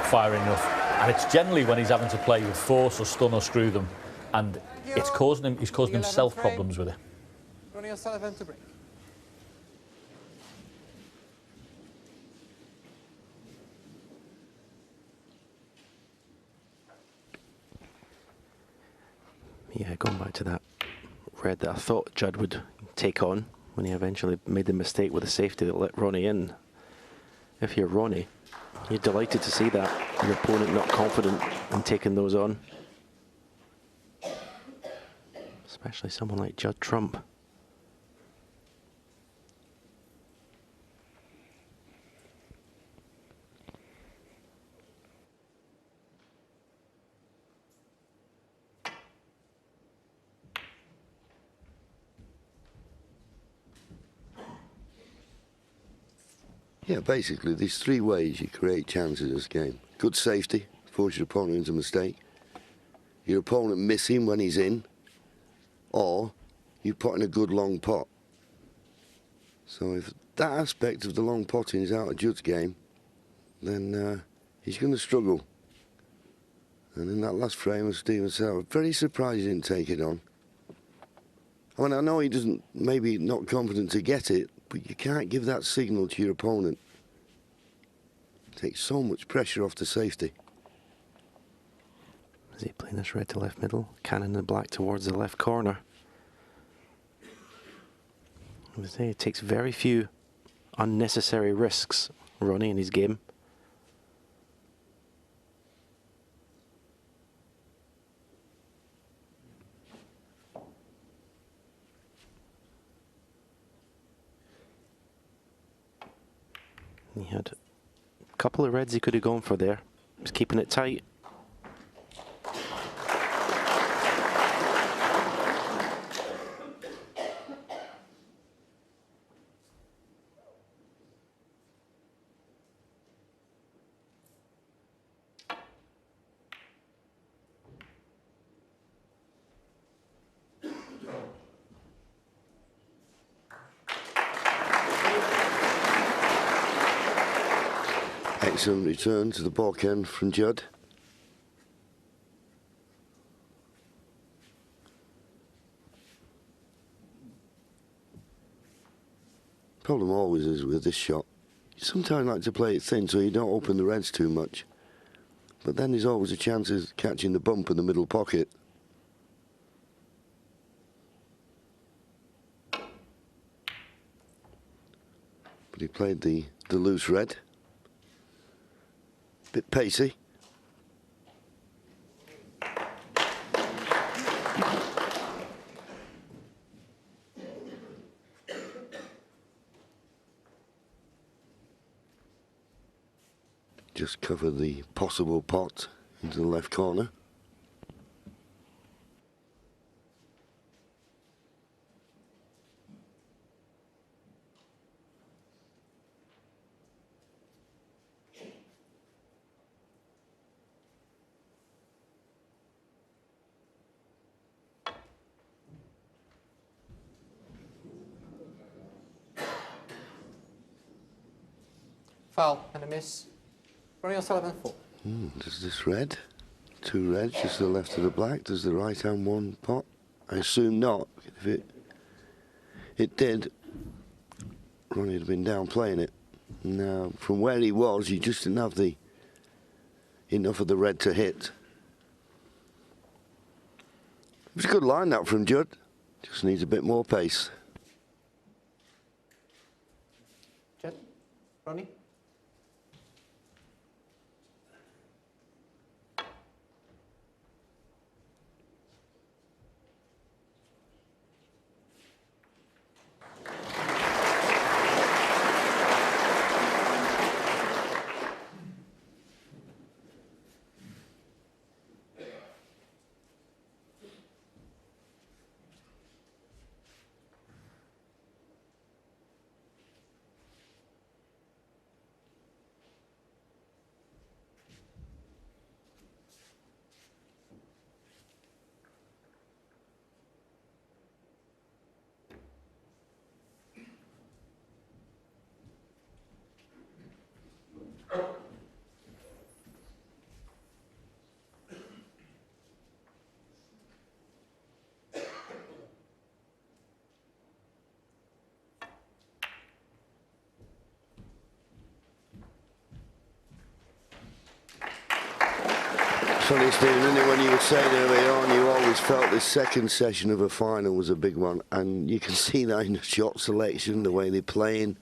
backfiring enough. And it's generally when he's having to play with force or stun or screw them, and it's causing him. He's causing himself problems with it. Ronnie or Sullivan to break. Yeah, going back to that red that I thought Judd would take on when he eventually made the mistake with the safety that let Ronnie in. If you're Ronnie, you're delighted to see that. Your opponent not confident in taking those on. Especially someone like Judd Trump. Yeah, basically, there's three ways you create chances in this game. Good safety, force your opponent into a mistake. Your opponent miss him when he's in. Or you put in a good long pot. So if that aspect of the long potting is out of Judd's game, then he's going to struggle. And in that last frame, as Stephen said, I was very surprised he didn't take it on. I mean, I know he doesn't, maybe not confident to get it, but you can't give that signal to your opponent. It takes so much pressure off the safety. Is he playing this red to left middle? Cannon the black towards the left corner. I would say he takes very few unnecessary risks, Ronnie, in his game. He had a couple of reds he could have gone for there. He was keeping it tight. Excellent return to the back end from Judd. Problem always is with this shot, you sometimes like to play it thin so you don't open the reds too much. But then there's always a chance of catching the bump in the middle pocket. But he played the loose red. Bit pacey. Just cover the possible pot into the left corner. Foul and a miss. Ronnie or Sullivan 4. Does this red? Two reds, just to the left of the black. Does the right hand one pot? I assume not. If it did, Ronnie would have been down playing it. Now, from where he was, he just didn't have enough of the red to hit. It was a good line that from Judd. Just needs a bit more pace. Judd, Ronnie. Funny, Stephen, isn't it, when you were saying earlier on, you always felt this second session of a final was a big one, and you can see that in the shot selection, the way they're playing.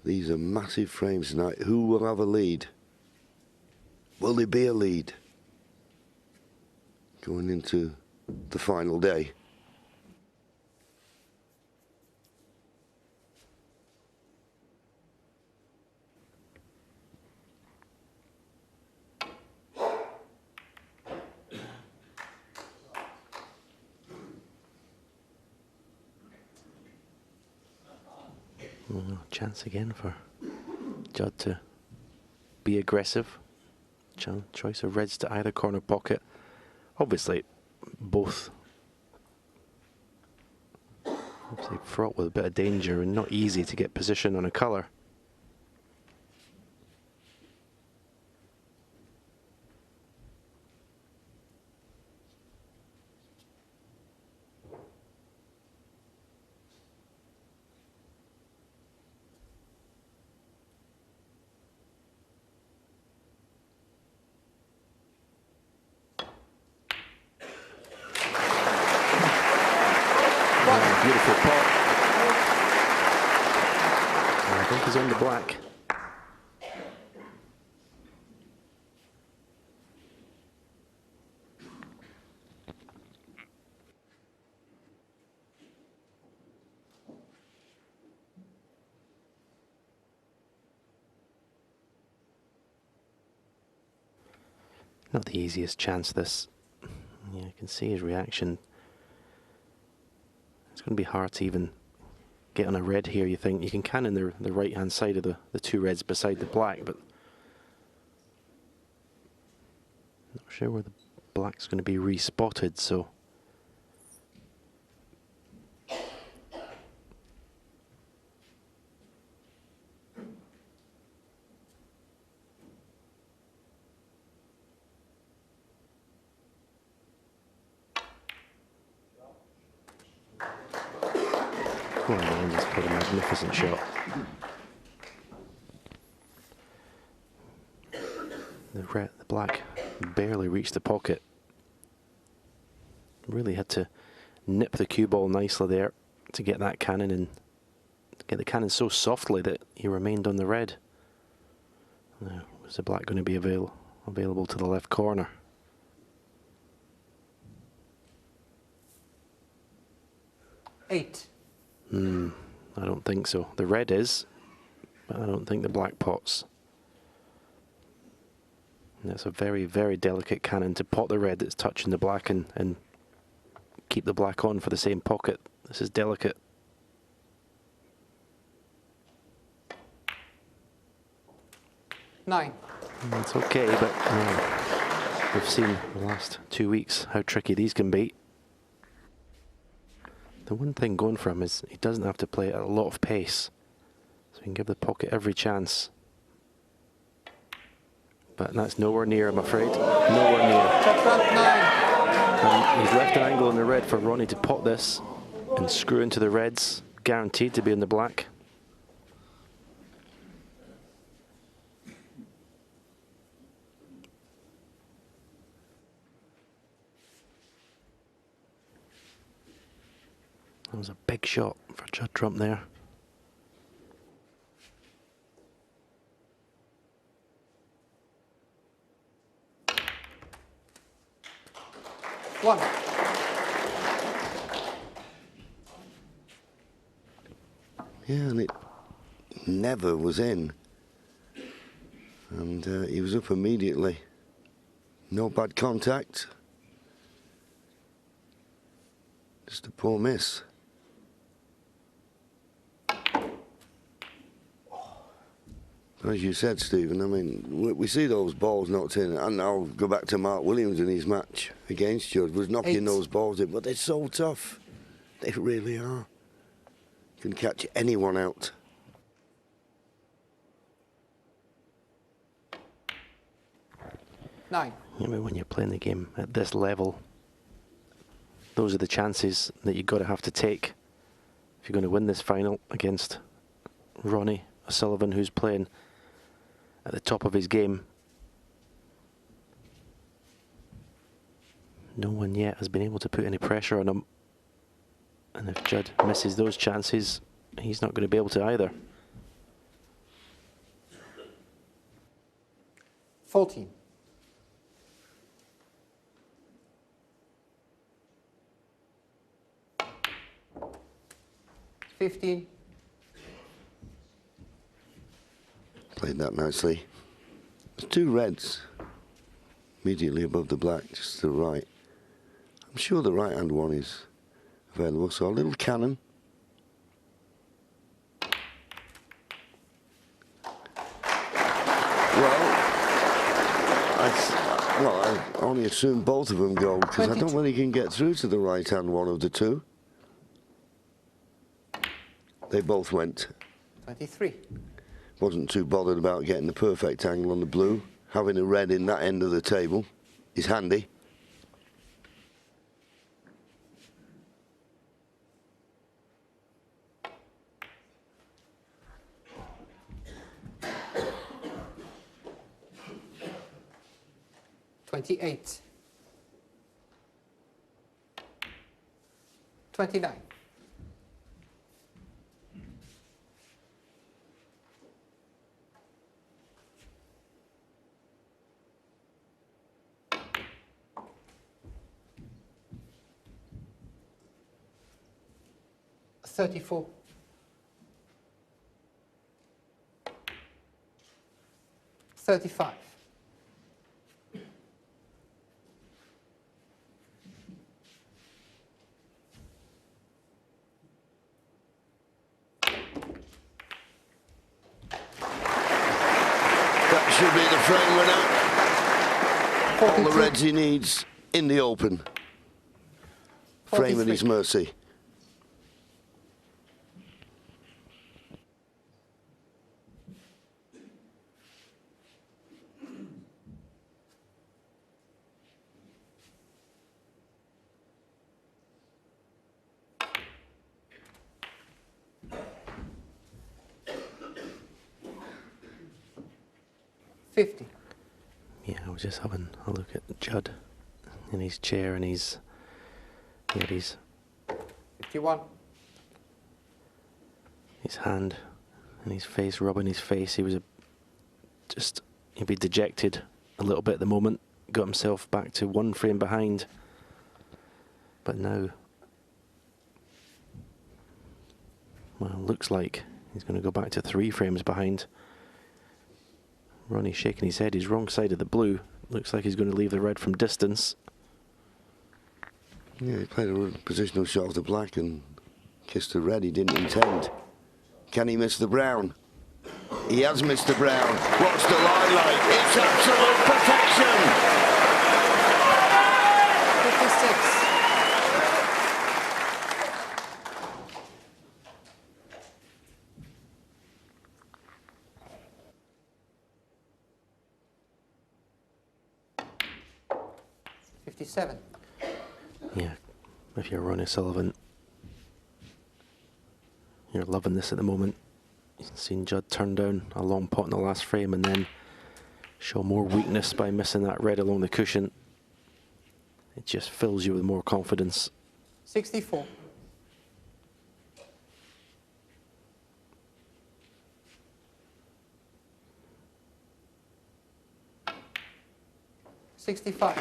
These are massive frames tonight. Who will have a lead? Will there be a lead going into the final day? Chance again for Judd to be aggressive. Choice of reds to either corner pocket. Obviously, both fraught with a bit of danger and not easy to get position on a colour. Beautiful pot. And I think he's on the black. Not the easiest chance, this. Yeah, I can see his reaction. It's going to be hard to even get on a red here, you think. You can cannon the right-hand side of the two reds beside the black, but not sure where the black's going to be respotted, so. Oh man, he's put a magnificent shot. The black barely reached the pocket. Really had to nip the cue ball nicely there to get that cannon and get the cannon so softly that he remained on the red. Now, was the black going to be available to the left corner? Eight. I don't think so. The red is, but I don't think the black pots. And that's a very, very delicate cannon to pot the red that's touching the black and keep the black on for the same pocket. This is delicate. Nine. It's okay, but we've seen the last 2 weeks how tricky these can be. The one thing going for him is he doesn't have to play at a lot of pace, so he can give the pocket every chance. But that's nowhere near, I'm afraid. Nowhere near. Check front, nine. And he's left an angle on the red for Ronnie to pot this and screw into the reds, guaranteed to be in the black. That was a big shot for Judd Trump there. One. Yeah, and it never was in. And he was up immediately. No bad contact. Just a poor miss. As you said, Stephen, I mean, we see those balls knocked in, and I'll go back to Mark Williams in his match against Judd, was knocking those balls in, but they're so tough. They really are. Can catch anyone out. Nine. I mean, when you're playing the game at this level, those are the chances that you've got to have to take if you're going to win this final against Ronnie Sullivan, who's playing at the top of his game. No one yet has been able to put any pressure on him. And if Judd misses those chances, he's not going to be able to either. 14. 15. Played that nicely. There's two reds immediately above the black, just to the right. I'm sure the right-hand one is available, so a little cannon. I only assume both of them go, because I don't really can get through to the right-hand one of the two. They both went. 23. Wasn't too bothered about getting the perfect angle on the blue. Having a red in that end of the table is handy. $28. 29. 34. 35. 'That should be the frame winner. 42. All the reds he needs in the open. Frame at 43. his mercy. Yeah, I was just having a look at Judd in his chair, and he's 51. his hand and his face, rubbing his face. He was he'd be dejected a little bit at the moment. Got himself back to one frame behind, but now, well, looks like he's going to go back to 3 frames behind. Ronnie shaking his head. He's wrong side of the blue. Looks like he's going to leave the red from distance. Yeah, he played a positional shot of the black and kissed the red he didn't intend. Can he miss the brown? He has missed the brown. What's the line like? It's absolute perfection! 56. Yeah, if you're Ronnie Sullivan, you're loving this at the moment. You've seen Judd turn down a long pot in the last frame and then show more weakness by missing that red along the cushion. It just fills you with more confidence. 64. 65.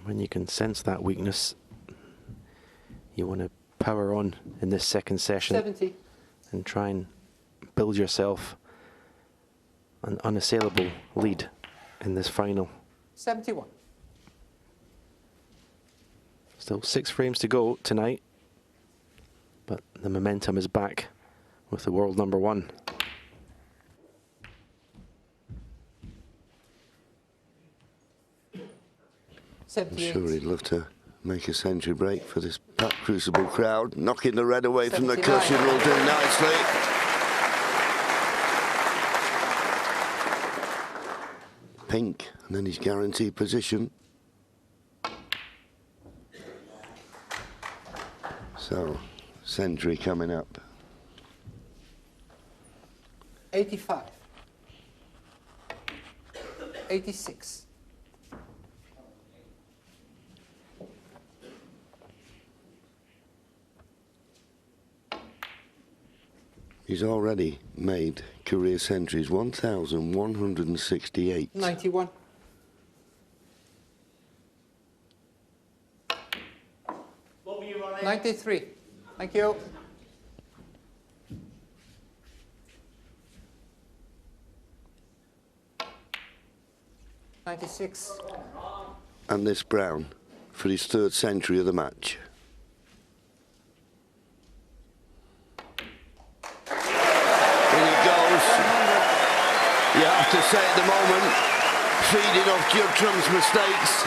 When you can sense that weakness, you want to power on in this second session 70. and try and build yourself an unassailable lead in this final. 71. Still 6 frames to go tonight, but the momentum is back with the world number 1. I'm sure he'd love to make a century break for this Crucible crowd. Knocking the red away from the 79. cushion will do nicely. Pink, and then his guaranteed position. So, century coming up. 85. 86. He's already made career centuries, 1,168. 91. What were you running? 93. Thank you. '96. And this Brown for his 3rd century of the match. In it goes. You have to say at the moment, feeding off Judd Trump's mistakes.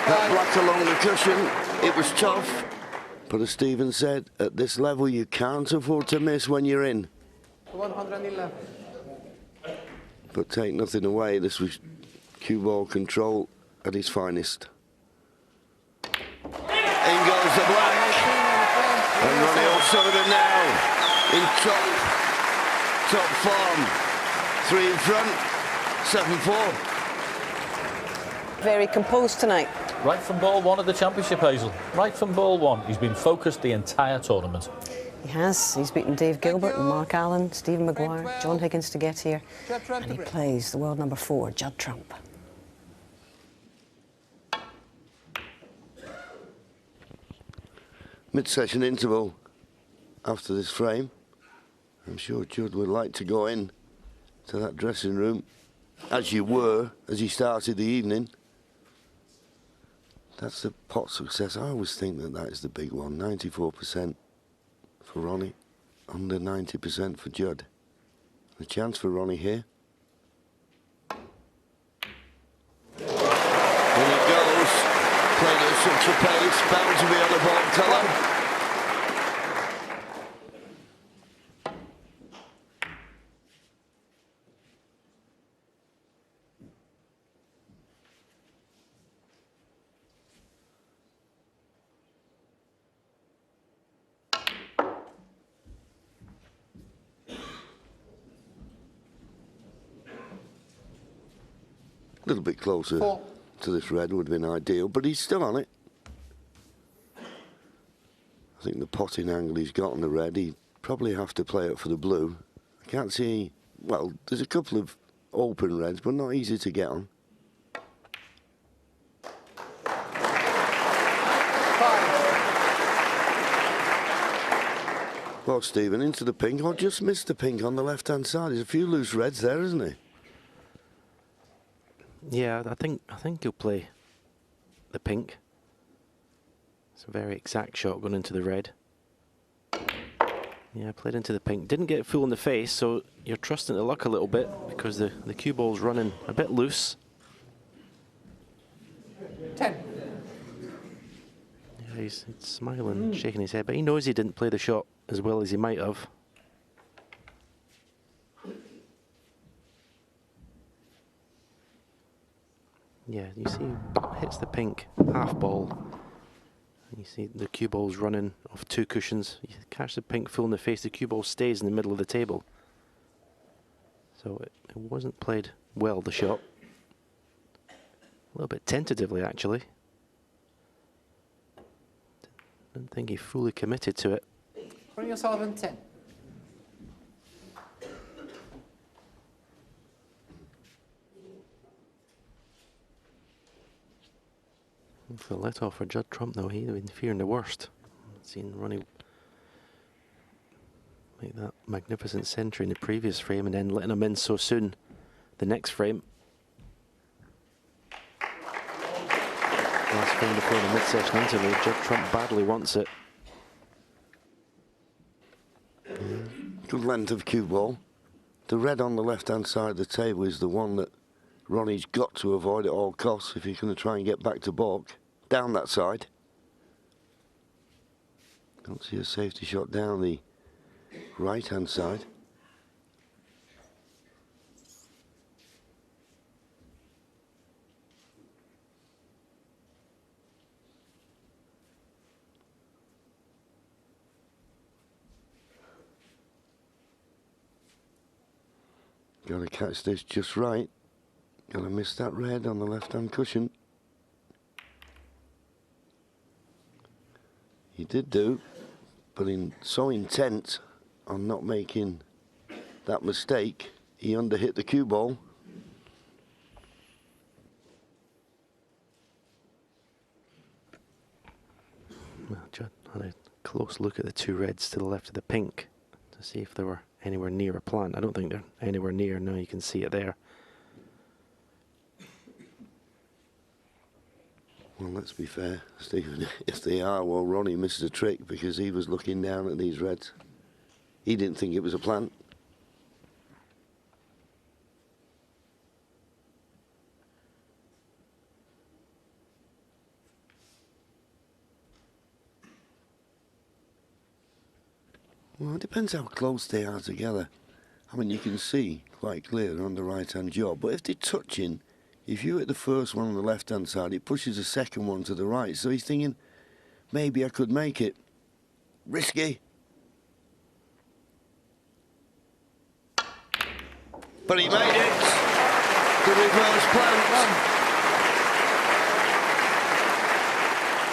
That black along the cushion, it was tough. But as Stephen said, at this level you can't afford to miss when you're in. 111. But take nothing away, this was cue ball control at its finest. In goes the black. And Ronnie O'Sullivan now in top form. 3 in front, 7-4. Very composed tonight. Right from ball 1 of the championship, Hazel. Right from ball 1. He's been focused the entire tournament. He has. He's beaten Dave Gilbert and Mark Allen, Stephen Maguire, John Higgins to get here. And he plays the world number 4, Judd Trump. Mid-session interval after this frame. I'm sure Judd would like to go in to that dressing room, as you were, as he started the evening. That's the pot success. I always think that that is the big one. 94% for Ronnie, under 90% for Judd. A chance for Ronnie here. In it goes. Played at such a pace, bound to be on the ball colour. A little bit closer to this red would have been ideal, but he's still on it. I think the potting angle he's got on the red, he'd probably have to play it for the blue. I can't see, well, there's a couple of open reds, but not easy to get on. 5. Well, Stephen, into the pink, or just missed the pink on the left-hand side. There's a few loose reds there, isn't there? Yeah, I think he'll play the pink. It's a very exact shot going into the red. Yeah, played into the pink. Didn't get full in the face, so you're trusting to luck a little bit because the cue ball's running a bit loose. 10. Yeah, he's smiling, shaking his head, but he knows he didn't play the shot as well as he might have. Yeah, you see, hits the pink half ball. And you see the cue ball's running off 2 cushions. You catch the pink full in the face, the cue ball stays in the middle of the table. So it wasn't played well, the shot. A little bit tentatively, actually. Didn't think he fully committed to it. Ronnie O'Sullivan, 10. For the let off for Judd Trump, though, he'd have been fearing the worst. Seen Ronnie make that magnificent century in the previous frame and then letting him in so soon the next frame. Last frame before the mid-session interval, Judd Trump badly wants it. Good length of cue ball. The red on the left-hand side of the table is the one that Ronnie's got to avoid at all costs if he's going to try and get back to balk. Down that side. Don't see a safety shot down the right-hand side. Got to catch this just right. Got to miss that red on the left-hand cushion. He did do, but so intent on not making that mistake, he underhit the cue ball. Well, Judd had a close look at the two reds to the left of the pink to see if they were anywhere near a plant. I don't think they're anywhere near. Now you can see it there. Well, let's be fair, Stephen. If they are, well, Ronnie misses a trick because he was looking down at these reds. He didn't think it was a plant. Well, it depends how close they are together. I mean, you can see quite clear on the right-hand jaw, but if they're touching, if you hit the first one on the left-hand side, it pushes the second one to the right. So he's thinking, maybe I could make it. Risky. But he made it. The reverse plant.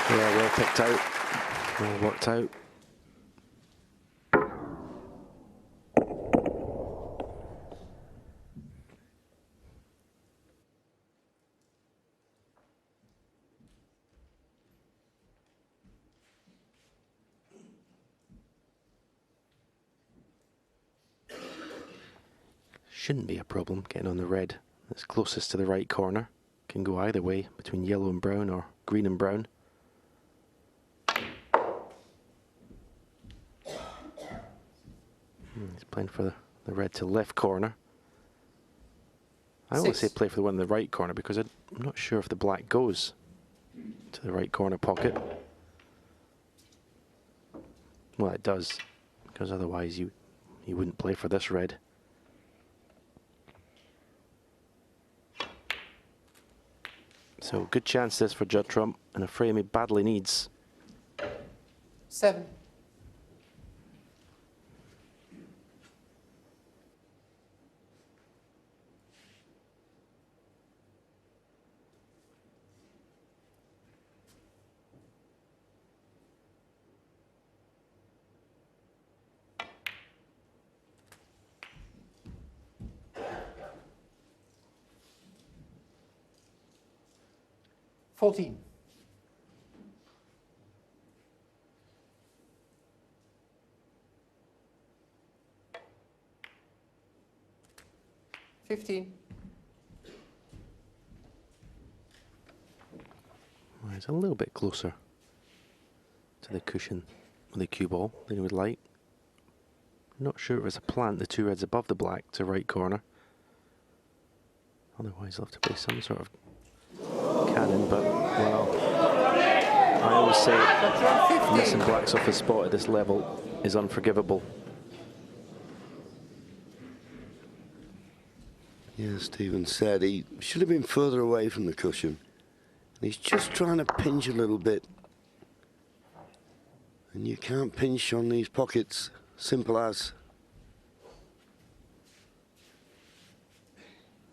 Yeah, well picked out. Well worked out. Shouldn't be a problem getting on the red that's closest to the right corner. Can go either way, between yellow and brown or green and brown. He's playing for the red to left corner. I always say play for the one in the right corner because I'm not sure if the black goes to the right corner pocket. Well, it does, because otherwise you wouldn't play for this red. So good chance this for Judd Trump, and a frame he badly needs. 7. $14. $15. Well, it's a little bit closer to the cushion with the cue ball than you would like. Not sure if it's a plant, the two reds above the black to right corner. Otherwise, I'll have to play some sort of cannon, but, well, I always say missing blacks off the spot at this level is unforgivable. Yeah, Stephen said he should have been further away from the cushion. He's just trying to pinch a little bit. And you can't pinch on these pockets, simple as.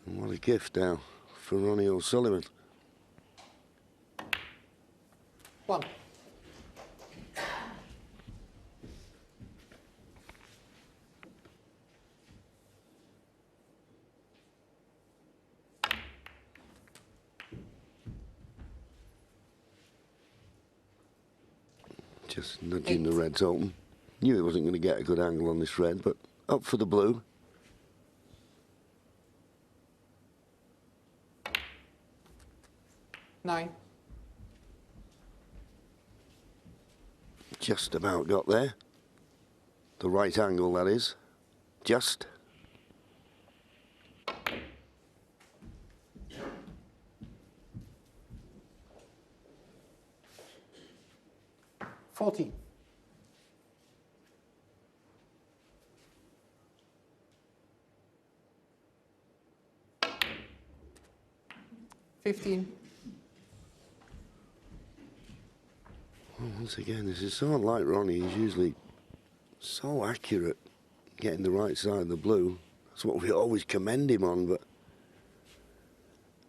And what a gift now for Ronnie O'Sullivan. 1. Just nudging the reds open. Knew he wasn't going to get a good angle on this red, but up for the blue. $9. Just about got there. The right angle, that is. Just. $14. $15. Well, once again, this is so unlike Ronnie. He's usually so accurate getting the right side of the blue. That's what we always commend him on, but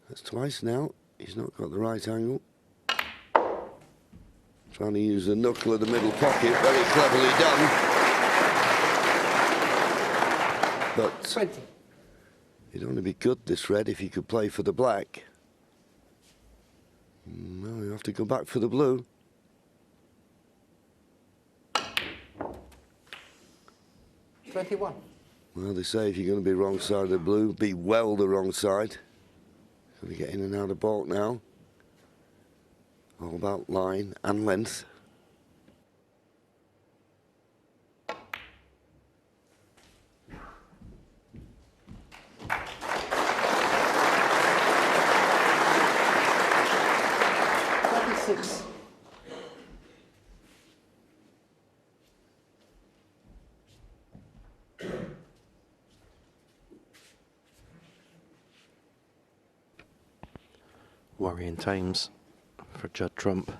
that's twice now. He's not got the right angle. Trying to use the knuckle of the middle pocket, very cleverly done. But 20. it'd only be good, this red, if he could play for the black. No, you have to go back for the blue. $21. Well, they say if you're going to be wrong side of the blue, be well the wrong side. Going to get in and out of baulk now. All about line and length. $26. Worrying times for Judd Trump.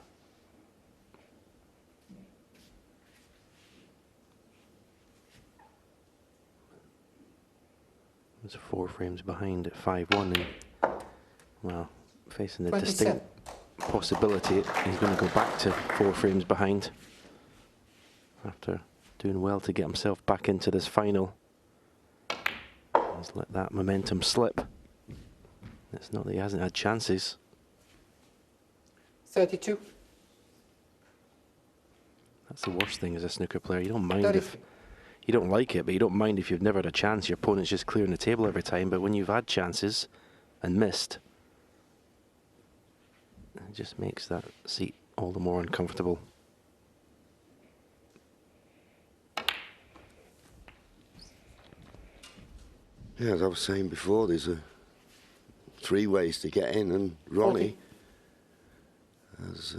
He's 4 frames behind at 5-1 and, well, facing the 27. distinct possibility he's going to go back to 4 frames behind after doing well to get himself back into this final. He's let that momentum slip. It's not that he hasn't had chances. 32. That's the worst thing as a snooker player. You don't mind 33. if you don't like it, but you don't mind if you've never had a chance. Your opponent's just clearing the table every time. But when you've had chances and missed, it just makes that seat all the more uncomfortable. Yeah, as I was saying before, there's 3 ways to get in, and Ronnie has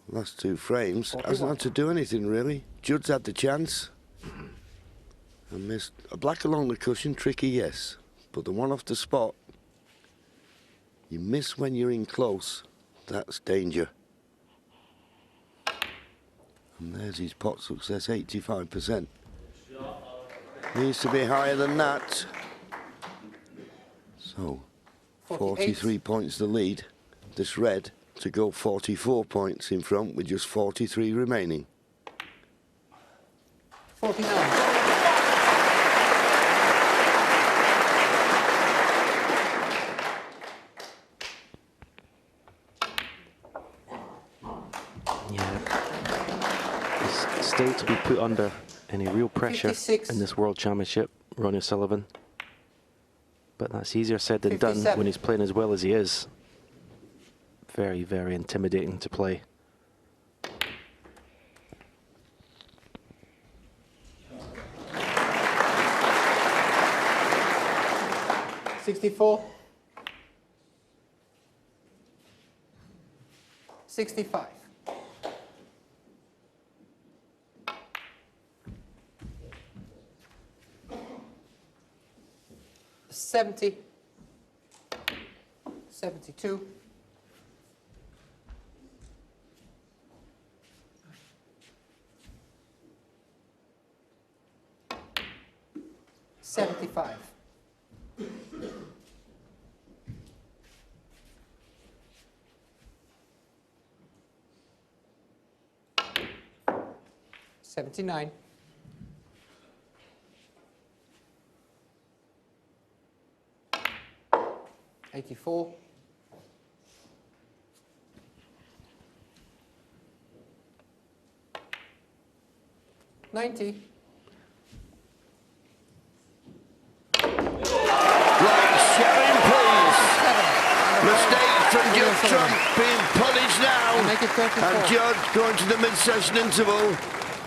last 2 frames 41. hasn't had to do anything really. Judd's had the chance and missed. A black along the cushion, tricky, yes, but the one off the spot, you miss when you're in close. That's danger. And there's his pot success, 85%. Needs to be higher than that. So, 43 points the lead. This red to go 44 points in front with just 43 remaining. 49. Yeah, he's still to be put under any real pressure 56. in this World Championship, Ronnie Sullivan. But that's easier said than done 57. when he's playing as well as he is. Very, very intimidating to play. $64. 65. 70. 72. 75. 79. 84. 90. Mistake from Judd Trump being punished now. Make it 34. And Judd going to the mid-session interval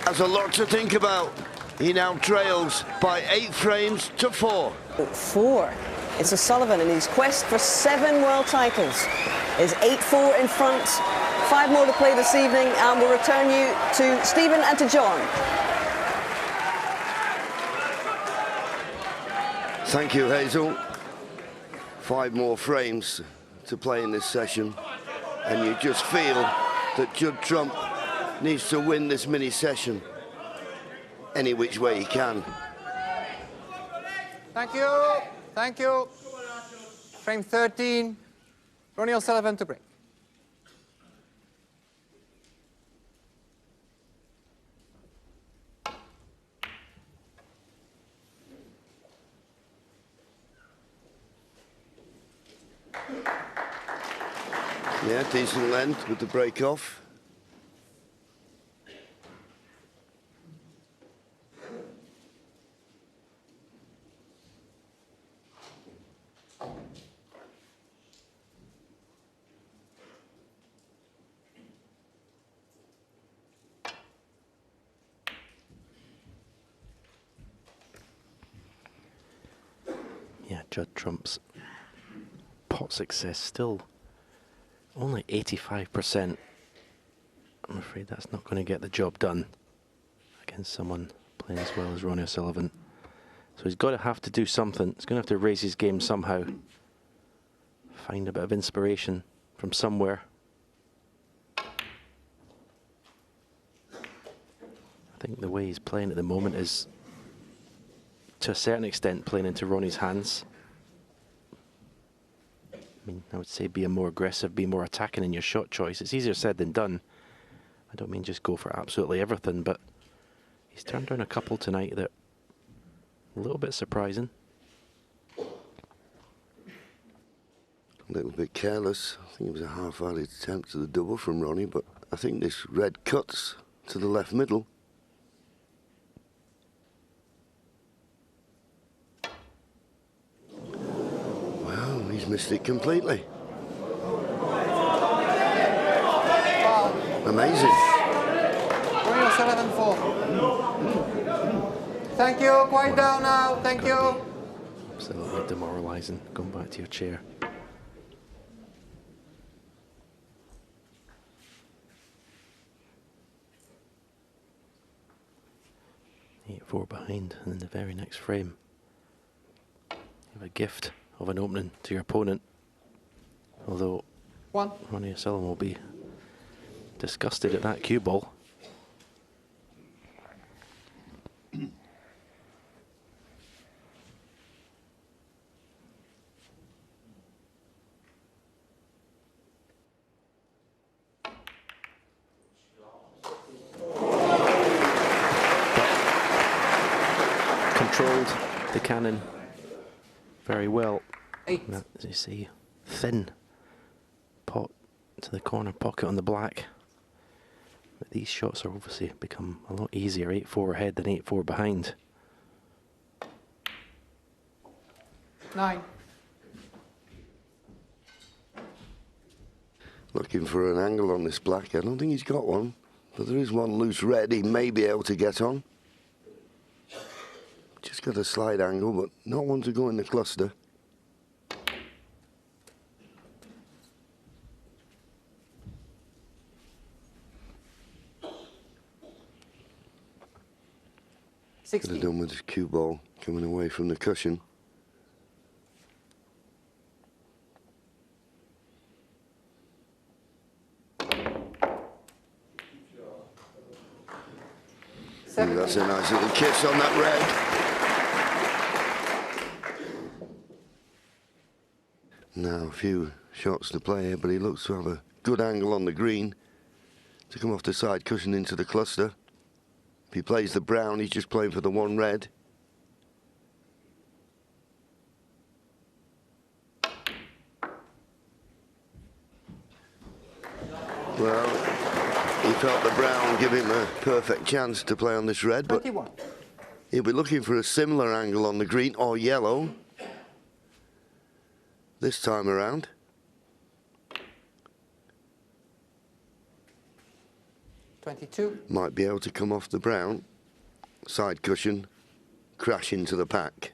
has a lot to think about. He now trails by 8 frames to 4. 4. It's a Sullivan in his quest for 7 world titles. Is 8-4 in front. 5 more to play this evening, and we'll return you to Stephen and to John. Thank you, Hazel. 5 more frames to play in this session, and you just feel that Judd Trump needs to win this mini session any which way he can. Thank you. Thank you. Frame 13. Ronnie O'Sullivan to break. Yeah, decent length with the break off. Yeah, Judd trumps. Pot success still only 85%. I'm afraid that's not going to get the job done against someone playing as well as Ronnie O'Sullivan. So he's got to have to do something. He's going to have to raise his game somehow. Find a bit of inspiration from somewhere. I think the way he's playing at the moment is, to a certain extent, playing into Ronnie's hands. I mean, I would say be more aggressive, be more attacking in your shot choice. It's easier said than done. I don't mean just go for absolutely everything, but he's turned down a couple tonight that a little bit surprising. A little bit careless. I think it was a half-hearted attempt to the double from Ronnie, but I think this red cuts to the left middle. Well, he's missed it completely. Amazing. Ronnie O'Sullivan 4. Thank you. Quiet down now. Thank you. Absolutely demoralising. Going back to your chair. 8-4 behind, and in the very next frame, you have a gift of an opening to your opponent. Although Ronnie O'Sullivan will be disgusted at that cue ball. Controlled the cannon very well. That, as you see, thin pot to the corner pocket on the black. But these shots are obviously become a lot easier, 8-4 ahead than 8-4 behind. 9. Looking for an angle on this black. I don't think he's got one, but there is one loose red he may be able to get on. Just got a slight angle, but not one to go in the cluster. Could have done with his cue ball coming away from the cushion. Ooh, that's a nice little kiss on that red. Now a few shots to play here, but he looks to have a good angle on the green to come off the side cushion into the cluster. If he plays the brown, he's just playing for the one red. Well, he felt the brown give him a perfect chance to play on this red, but he'll be looking for a similar angle on the green or yellow this time around. Might be able to come off the brown side cushion, crash into the pack.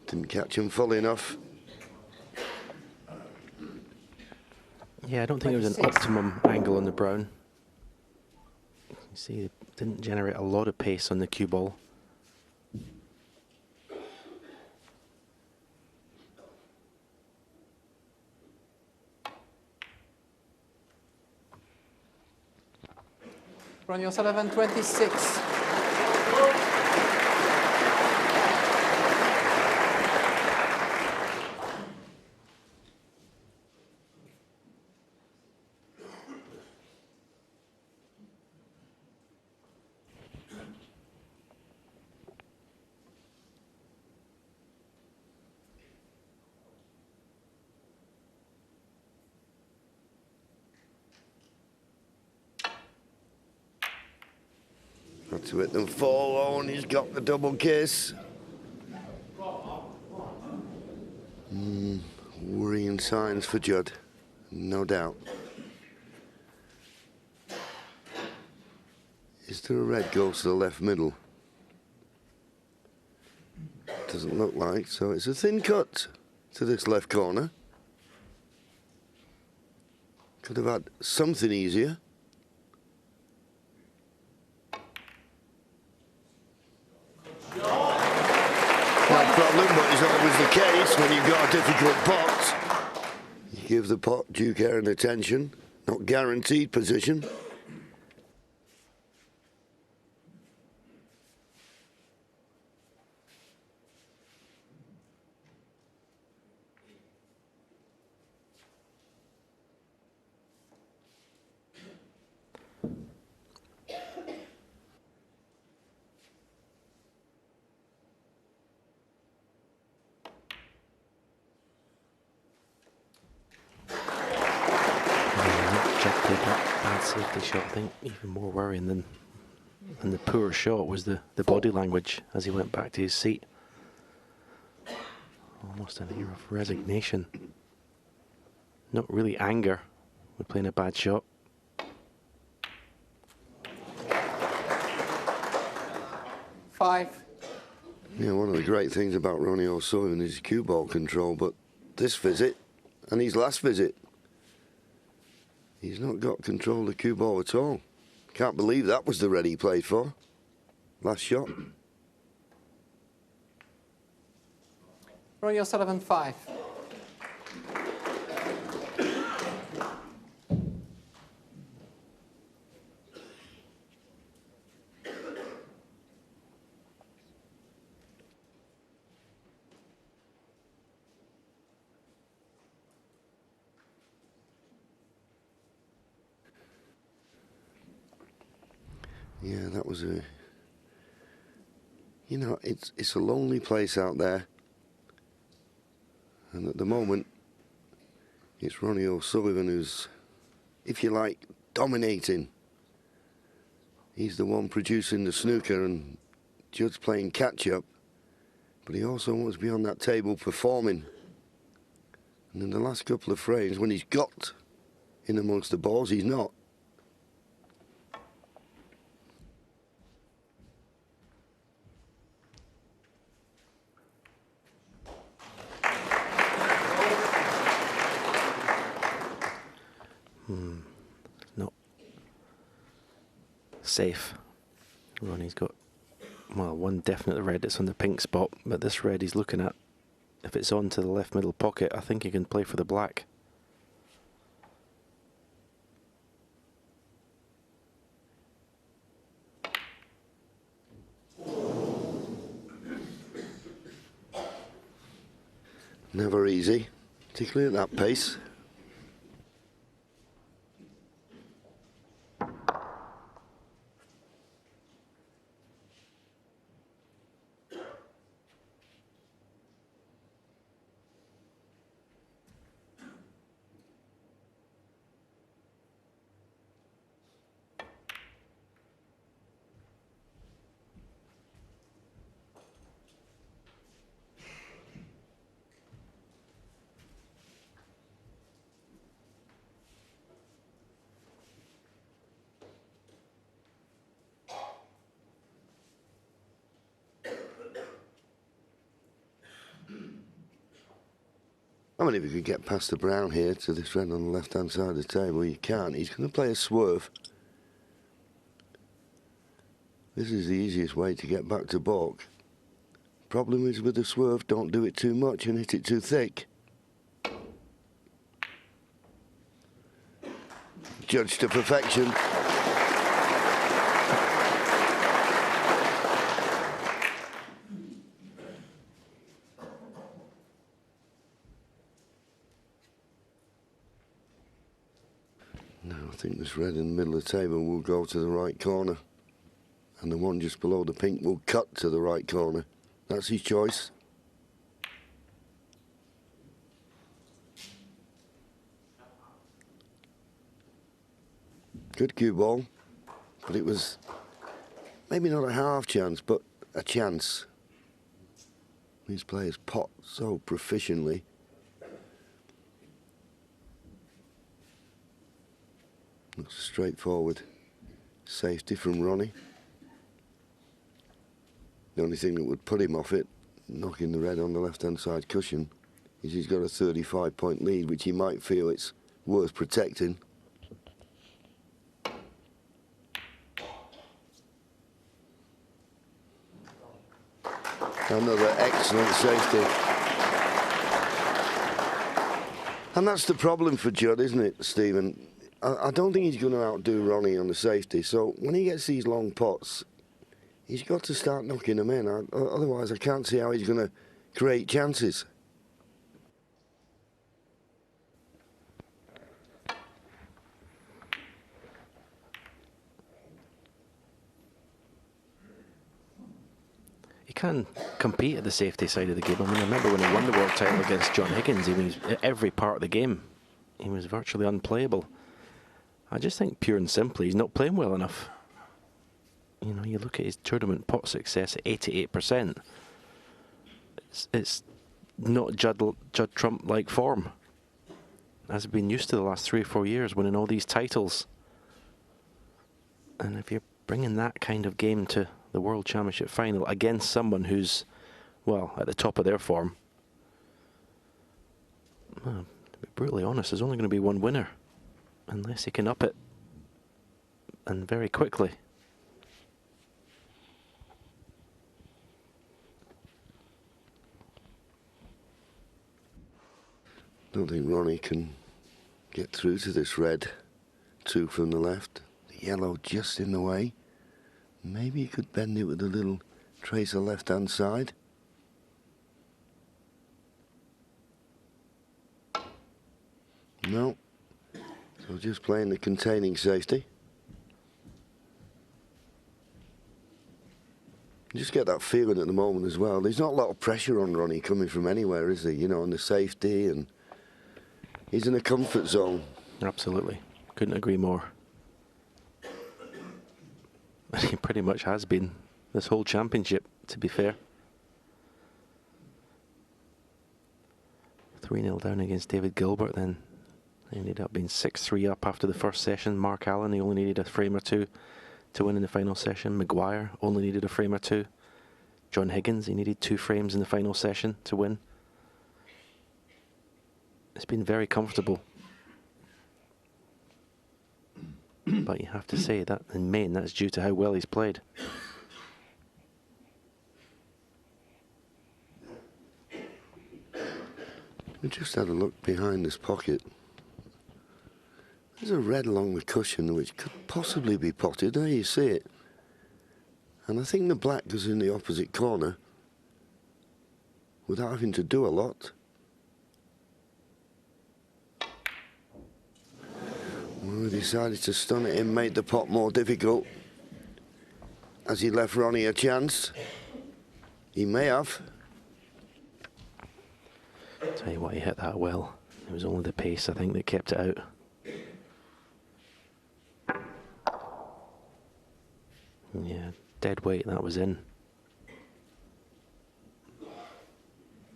Didn't catch him full enough. Yeah, I don't think there was an optimum angle on the brown. You see, it didn't generate a lot of pace on the cue ball. Ronnie O'Sullivan, 26. Got to hit them 4 and he's got the double kiss. Worrying signs for Judd, no doubt. Is there a red goes to the left middle? Doesn't look like, so it's a thin cut to this left corner. Could have had something easier. No problem, but it's always the case when you've got a difficult pot. You give the pot due care and attention, not guaranteed position. Safety shot, I think even more worrying than the poor shot was the body language as he went back to his seat. Almost an air of resignation. Not really anger with playing a bad shot. Five. Yeah, one of the great things about Ronnie O'Sullivan is his cue ball control, but this visit and his last visit, he's not got control of the cue ball at all. Can't believe that was the red he played for. Last shot. Ronnie O'Sullivan, 5. Yeah, that was a... You know, it's a lonely place out there. And at the moment, it's Ronnie O'Sullivan who's, if you like, dominating. He's the one producing the snooker and Judd's playing catch-up. But he also wants to be on that table performing. And in the last couple of frames, when he's got in amongst the balls, he's not. Not safe. Ronnie's got, well, one definite red that's on the pink spot, but this red he's looking at, if it's on to the left middle pocket, I think he can play for the black. Never easy, particularly at that pace. I mean, if you could get past the brown here to this red on the left-hand side of the table, you can't. He's going to play a swerve. This is the easiest way to get back to balk. Problem is with the swerve, don't do it too much and hit it too thick. Judged to perfection. I think this red in the middle of the table will go to the right corner. And the one just below the pink will cut to the right corner. That's his choice. Good cue ball, but it was maybe not a half chance, but a chance. These players pot so proficiently. Looks straightforward. Safety from Ronnie. The only thing that would put him off it, knocking the red on the left-hand side cushion, is he's got a 35-point lead, which he might feel it's worth protecting. Another excellent safety. And that's the problem for Judd, isn't it, Stephen? I don't think he's going to outdo Ronnie on the safety. So when he gets these long pots, he's got to start knocking them in. Otherwise, I can't see how he's going to create chances. He can compete at the safety side of the game. I mean, I remember when he won the world title against John Higgins, he was every part of the game, he was virtually unplayable. I just think pure and simply he's not playing well enough. You know, you look at his tournament pot success at 88%. It's not Judd Trump-like form, as we've been used to the last 3 or 4 years, winning all these titles. And if you're bringing that kind of game to the World Championship final against someone who's, well, at the top of their form, well, to be brutally honest, there's only going to be one winner, unless he can up it, and very quickly. Don't think Ronnie can get through to this red. 2 from the left, the yellow just in the way. Maybe he could bend it with a little tracer left-hand side. No. So just playing the containing safety. You just get that feeling at the moment as well. There's not a lot of pressure on Ronnie coming from anywhere, is there? You know, on the safety, and he's in a comfort zone. Absolutely. Couldn't agree more. He pretty much has been this whole championship, to be fair. 3-0 down against David Gilbert, then they ended up being 6-3 up after the first session. Mark Allen, he only needed a frame or two to win in the final session. Maguire only needed a frame or two. John Higgins, he needed 2 frames in the final session to win. It's been very comfortable. But you have to say that in main, that's due to how well he's played. We just had a look behind this pocket. There's a red along the cushion which could possibly be potted. There you see it. And I think the black goes in the opposite corner without having to do a lot. Well, he decided to stun it in, made the pot more difficult. Has he left Ronnie a chance? He may have. Tell you what, he hit that well. It was only the pace, I think, that kept it out. Yeah, dead weight, that was in.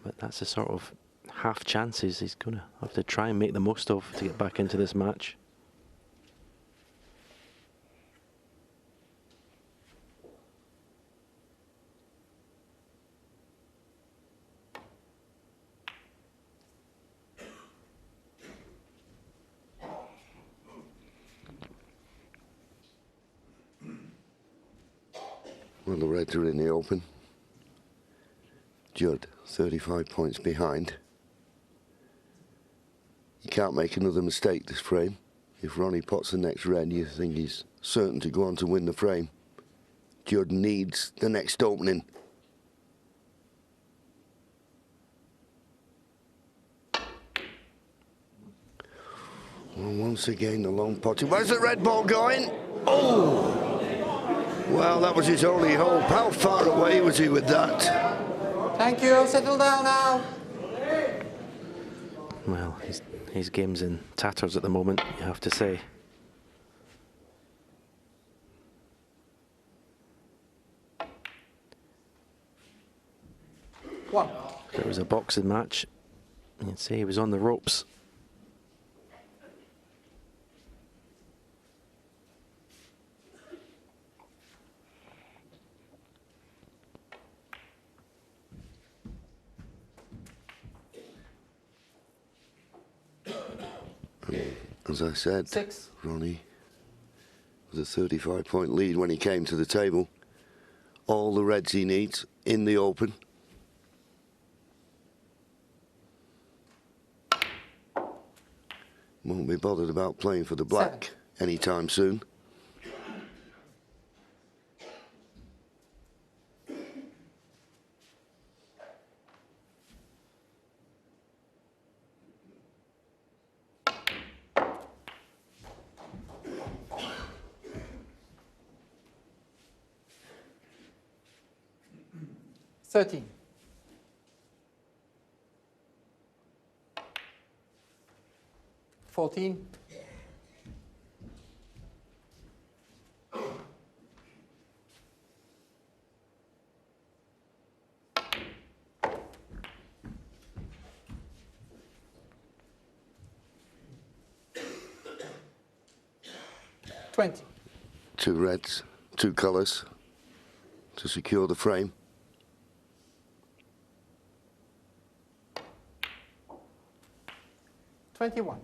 But that's the sort of half chances he's going to have to try and make the most of to get back into this match. Well, the Reds are in the open. Judd, 35 points behind. You can't make another mistake this frame. If Ronnie pots the next red, you think he's certain to go on to win the frame. Judd needs the next opening. And once again, the long potty. Where's the red ball going? Oh! Well, that was his only hope. How far away was he with that? Thank you. Settle down now. Well, his game's in tatters at the moment, you have to say. One. If it was a boxing match, you'd say he was on the ropes. As I said, 6. Ronnie was a 35-point lead when he came to the table. All the reds he needs in the open. Won't be bothered about playing for the black anytime soon. $13. 14. 20. 2 reds, 2 colours to secure the frame. $21.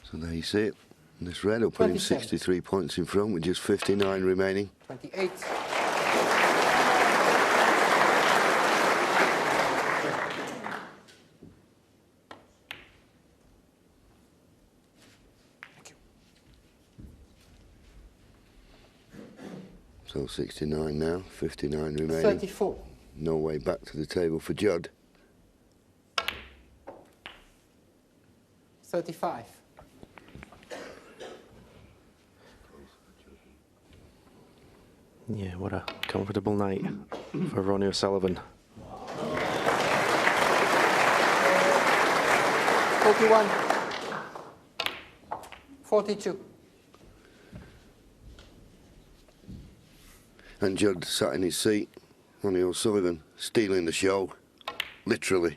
So there you see it. And this red will put him 27. 63 points in front with just 59 remaining. 28. So 69 now, 59 remaining. 34. No way back to the table for Judd. 35. Yeah, what a comfortable night for Ronnie O'Sullivan. 41. 42. And Judd sat in his seat, Ronnie O'Sullivan, stealing the show, literally.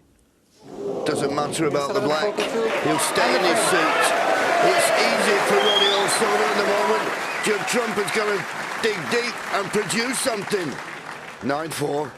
Doesn't matter about the black, he'll stay in his seat. It's easy for Ronnie O'Sullivan at the moment. Judd Trump is going to dig deep and produce something. 9-4.